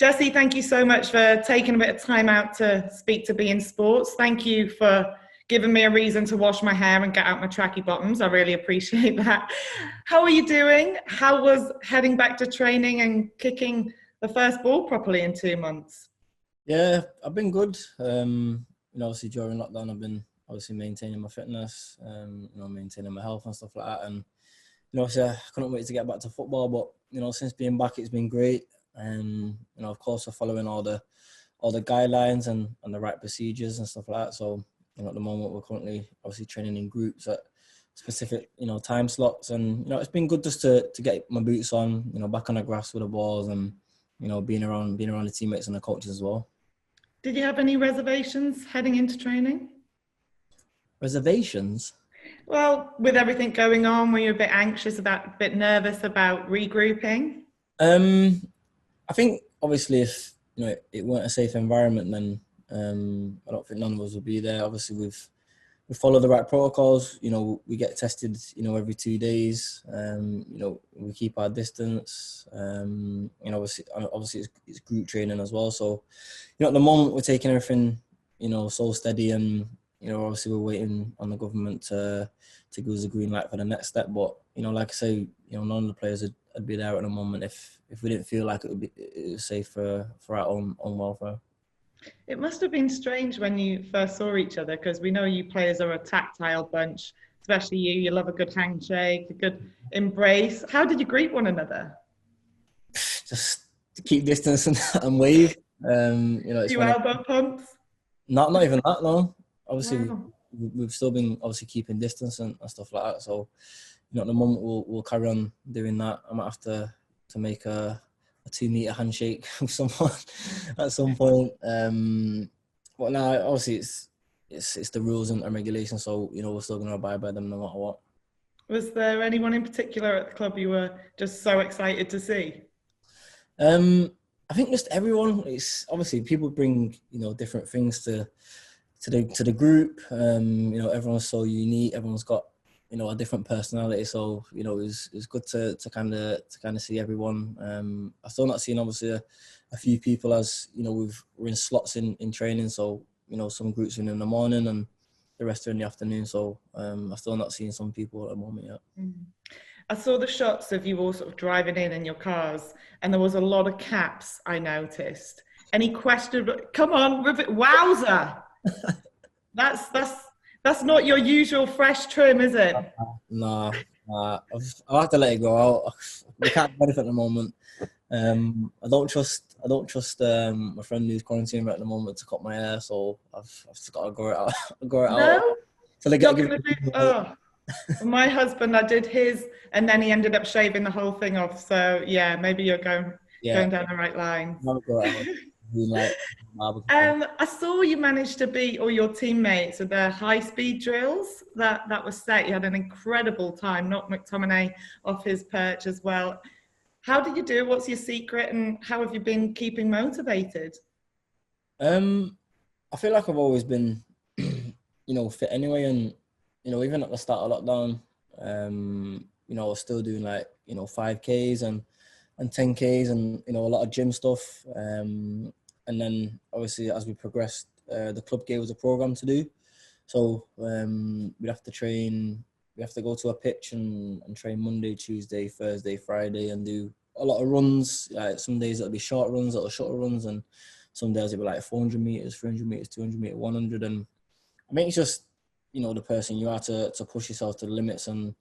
Jessie, thank you so much for taking a bit of time out to speak to Be in Sports. Thank you for giving me a reason to wash my hair and get out my tracky bottoms. I really appreciate that. How are you doing? How was heading back to training and kicking the first ball properly in 2 months? Yeah, I've been good. Obviously during lockdown, I've been obviously maintaining my fitness, maintaining my health and stuff like that. And obviously I couldn't wait to get back to football. But since being back, it's been great. Of course, we're following all the guidelines and the right procedures and stuff like that. So at the moment, we're currently obviously training in groups at specific time slots, and it's been good just to get my boots on, back on the grass with the balls, and being around the teammates and the coaches as well. Did you have any reservations heading into training? Reservations? Well, with everything going on, were you a bit anxious a bit nervous about regrouping? I think obviously if it weren't a safe environment, then I don't think none of us would be there. Obviously we follow the right protocols. We get tested every 2 days. We keep our distance. Obviously it's group training as well. So at the moment we're taking everything so steady, and obviously we're waiting on the government to give us a green light for the next step. But like I say, none of the players would be there at the moment if we didn't feel like it was safe for our own welfare. It must have been strange when you first saw each other, because we know you players are a tactile bunch, especially you. You love a good handshake, a good embrace. How did you greet one another? Just to keep distance and wave. It's elbow pumps? Not even that, no. Obviously, wow. we've still been obviously keeping distance and stuff like that. So, at the moment we'll carry on doing that. I might have to make a 2-meter handshake with someone at some point. But now, obviously, it's the rules and regulations, so we're still going to abide by them no matter what. Was there anyone in particular at the club you were just so excited to see? I think just everyone. It's obviously people bring different things to the group. Everyone's so unique. Everyone's got a different personality. So it's good to kind of see everyone. I've still not seen obviously a few people, as we're in slots in training. So some groups are in the morning and the rest are in the afternoon. So I've still not seen some people at the moment yet. Mm. I saw the shots of you all sort of driving in your cars, and there was a lot of caps, I noticed. Any question? Come on, wowzer! That's not your usual fresh trim, is it? No. I'll have to let it go out. We can't benefit at the moment. I don't trust my friend who's quarantined at the moment to cut my hair, so I've just got to grow it out. No? My husband, I did his, and then he ended up shaving the whole thing off. So yeah, maybe you're going down the right line. I saw you managed to beat all your teammates at their high-speed drills. That was set. You had an incredible time. Knocked McTominay off his perch as well. How did you do? What's your secret, and how have you been keeping motivated? I feel like I've always been, fit anyway, and even at the start of lockdown, I was still doing 5Ks and 10Ks and a lot of gym stuff. And then obviously as we progressed, the club gave us a program to do. So we'd have to train. We have to go to a pitch and train Monday, Tuesday, Thursday, Friday, and do a lot of runs. Some days it'll be short runs, shorter runs, and some days it'll be 400 meters, 300 meters, 200 meters, 100. And I think it's just the person you are to push yourself to the limits and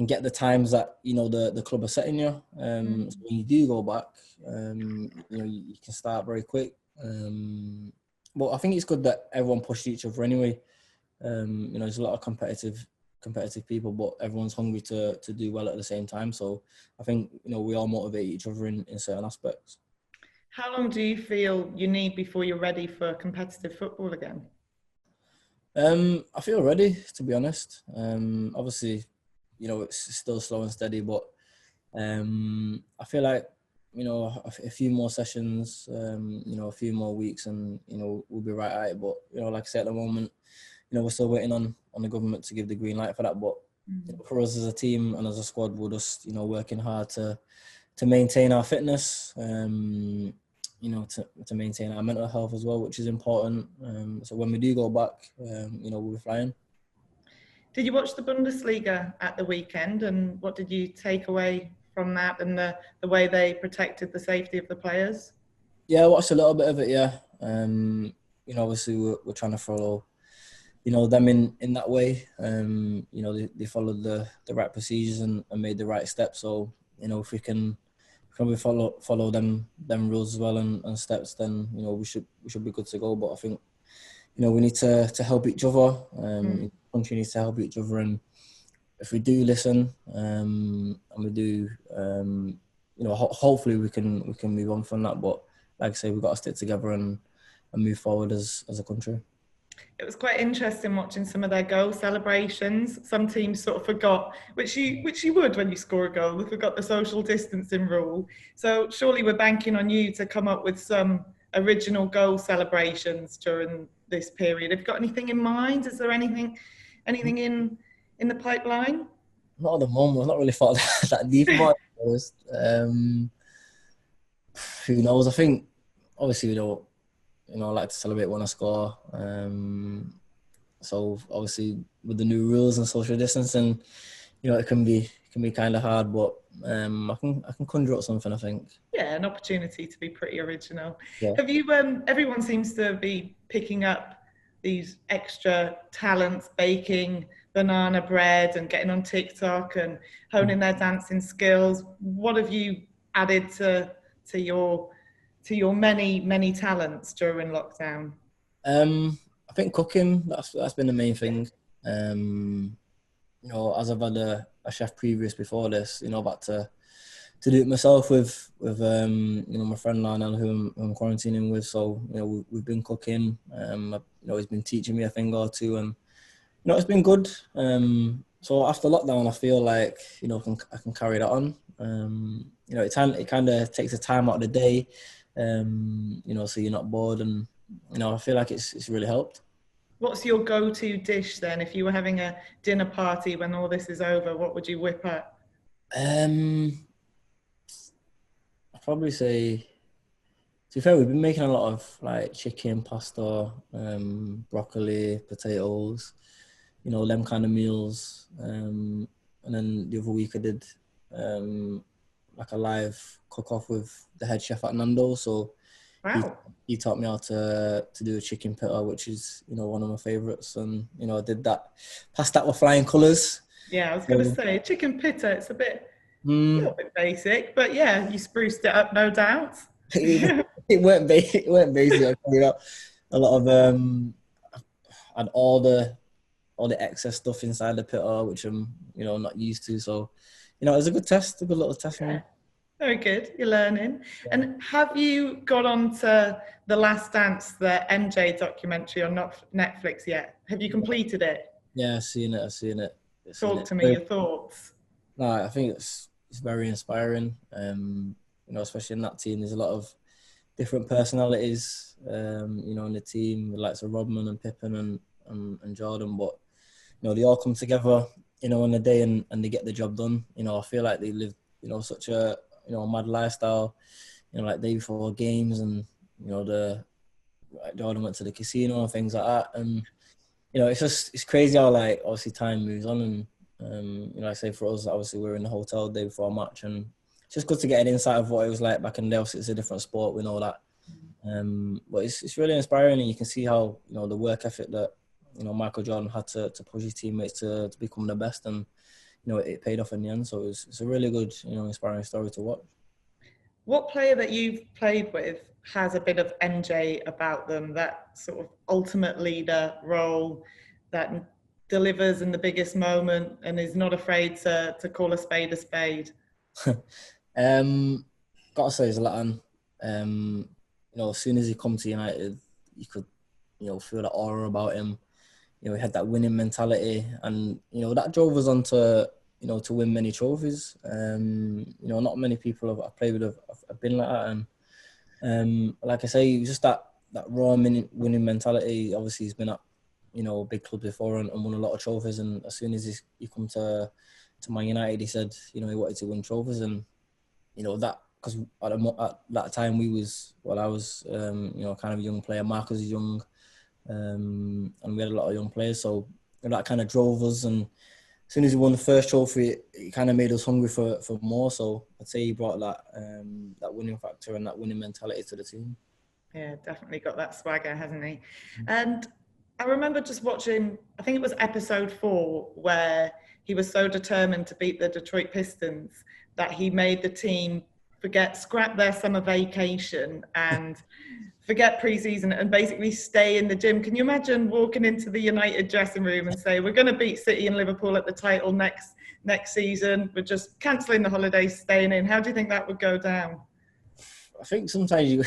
get the times that the club are setting you. So when you do go back, you can start very quick. But I think it's good that everyone pushed each other anyway. There's a lot of competitive people, but everyone's hungry to do well at the same time. So I think we all motivate each other in certain aspects. How long do you feel you need before you're ready for competitive football again? I feel ready, to be honest. Obviously, it's still slow and steady, but I feel like a few more sessions, a few more weeks, and we'll be right at it. But like I said, at the moment, we're still waiting on the government to give the green light for that. But for us as a team and as a squad, we're just working hard to maintain our fitness, to maintain our mental health as well, which is important. So when we do go back, we'll be flying. Did you watch the Bundesliga at the weekend, and what did you take away from that, and the way they protected the safety of the players? Yeah, I watched a little bit of it, yeah. Obviously we're trying to follow, them in that way. They followed the right procedures and made the right steps. So, if we can follow them rules as well and steps, then, we should be good to go. But I think, we need to help each other. The country needs to help each other, and if we do listen, and we do, hopefully we can move on from that. But like I say, we've got to stick together and move forward as a country. It was quite interesting watching some of their goal celebrations. Some teams sort of forgot, which you would when you score a goal, they forgot the social distancing rule. So surely we're banking on you to come up with some original goal celebrations during this period. Have you got anything in mind? Is there anything in the pipeline? Not at the moment. I've not really thought that deep about it. Who knows? I think obviously I like to celebrate when I score. So obviously with the new rules and social distancing, it can be kind of hard, but I can conjure up something, I think. Yeah, an opportunity to be pretty original. Yeah. Have you? Everyone seems to be picking up these extra talents, baking banana bread and getting on TikTok and honing their dancing skills. What have you added to your many talents during lockdown? I think cooking. That's been the main thing. As I've had a chef previous before this, I've had to do it myself with my friend Lionel, who I'm quarantining with. So we've been cooking. He's been teaching me a thing or two, and it's been good. So after lockdown, I feel like I can carry that on. It kind of takes the time out of the day, so you're not bored, and I feel like it's really helped. What's your go-to dish then? If you were having a dinner party when all this is over, what would you whip up? I'd probably say, to be fair, we've been making a lot of like chicken, pasta, broccoli, potatoes, them kind of meals. And then the other week I did like a live cook-off with the head chef at Nando's. So wow. He taught me how to do a chicken pitta, which is, one of my favourites. And, I did that, passed that with flying colours. Yeah, I was going to say, chicken pitta, it's a little bit basic, but yeah, you spruced it up, no doubt. it weren't basic. A lot of, had all the excess stuff inside the pitta, which I'm, not used to. So, it was a good little test. Yeah. Very good. You're learning. Yeah. And have you got on to The Last Dance, the MJ documentary on Netflix yet? Have you completed it? Yeah, I've seen it. Talk to me, your thoughts. No, I think it's very inspiring. Especially in that team, there's a lot of different personalities, in the team, the likes of Rodman and Pippen and Jordan. But, they all come together, on the day and they get the job done. I feel like they live, such a mad lifestyle, like day before games, and Jordan went to the casino and things like that, and it's crazy how like obviously time moves on, and I say for us, obviously we were in the hotel the day before a match, and it's just good to get an insight of what it was like back in the day. Obviously it's a different sport, we know that, but it's really inspiring, and you can see how the work ethic that Michael Jordan had to push his teammates to become the best, and it paid off in the end. So it's a really good, inspiring story to watch. What player that you've played with has a bit of MJ about them, that sort of ultimate leader role that delivers in the biggest moment and is not afraid to call a spade a spade? Gotta say Zlatan. As soon as he come to United, you could, feel the aura about him. He had that winning mentality, and that drove us on to win many trophies. Not many people I've played with have been like that, and like I say, just that raw winning mentality. Obviously, he's been at big clubs before and won a lot of trophies. And as soon as he come to Man United, he said he wanted to win trophies, and that because at that time I was kind of a young player. Marcus was young, and we had a lot of young players, so that kind of drove us. And as soon as we won the first trophy, it kind of made us hungry for more. So I'd say he brought that winning factor and that winning mentality to the team. Yeah, definitely got that swagger, hasn't he? And I remember just watching, I think it was episode 4, where he was so determined to beat the Detroit Pistons that he made the team scrap their summer vacation and forget preseason and basically stay in the gym. Can you imagine walking into the United dressing room and say, we're going to beat City and Liverpool at the title next season. We're just cancelling the holidays, staying in. How do you think that would go down? I think sometimes you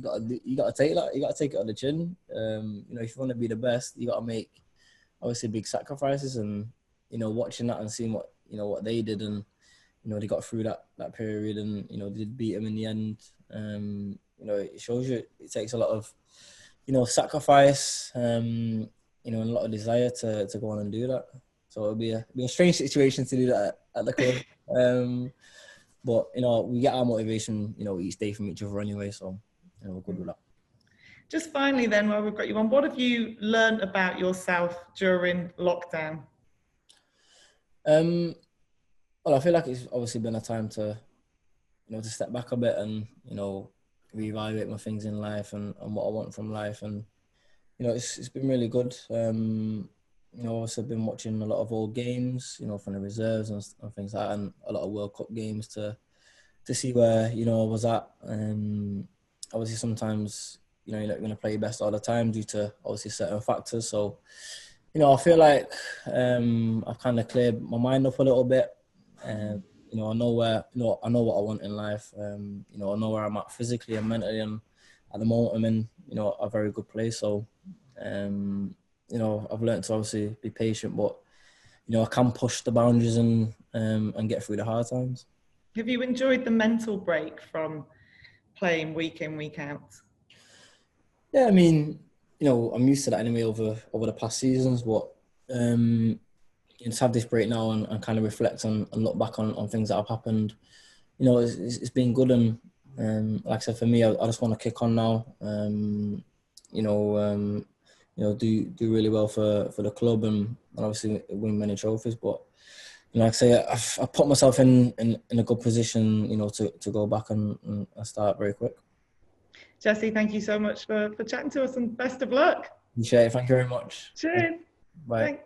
gotta take that. You gotta take it on the chin. If you want to be the best, you gotta make obviously big sacrifices. And watching that and seeing what they did, and they got through that period, and they did beat them in the end. It shows you it takes a lot of sacrifice, and a lot of desire to go on and do that. So it'll be a strange situation to do that at the club. But we get our motivation each day from each other anyway, so we're good with that. Just finally then, while we've got you on, what have you learned about yourself during lockdown? Well, I feel like it's obviously been a time to to step back a bit and reevaluate my things in life and what I want from life. And it's been really good. Also been watching a lot of old games, from the reserves and things like that, and a lot of World Cup games to see where I was at. Obviously sometimes you're not going to play your best all the time due to obviously certain factors. So I feel like I've kind of cleared my mind up a little bit. I know where I know what I want in life. I know where I'm at physically and mentally, and at the moment I'm in a very good place. So I've learned to obviously be patient, but I can push the boundaries and get through the hard times. Have you enjoyed the mental break from playing week in, week out? Yeah, I mean, I'm used to that anyway over the past seasons, but to have this break now and kind of reflect and look back on things that have happened, it's been good. And like I said, for me, I just want to kick on now. Do really well for the club and obviously win many trophies. But like I say, I've put myself in a good position, to go back and start very quick. Jesse, thank you so much for chatting to us, and best of luck. Thank you very much. Cheers. Bye. Thanks.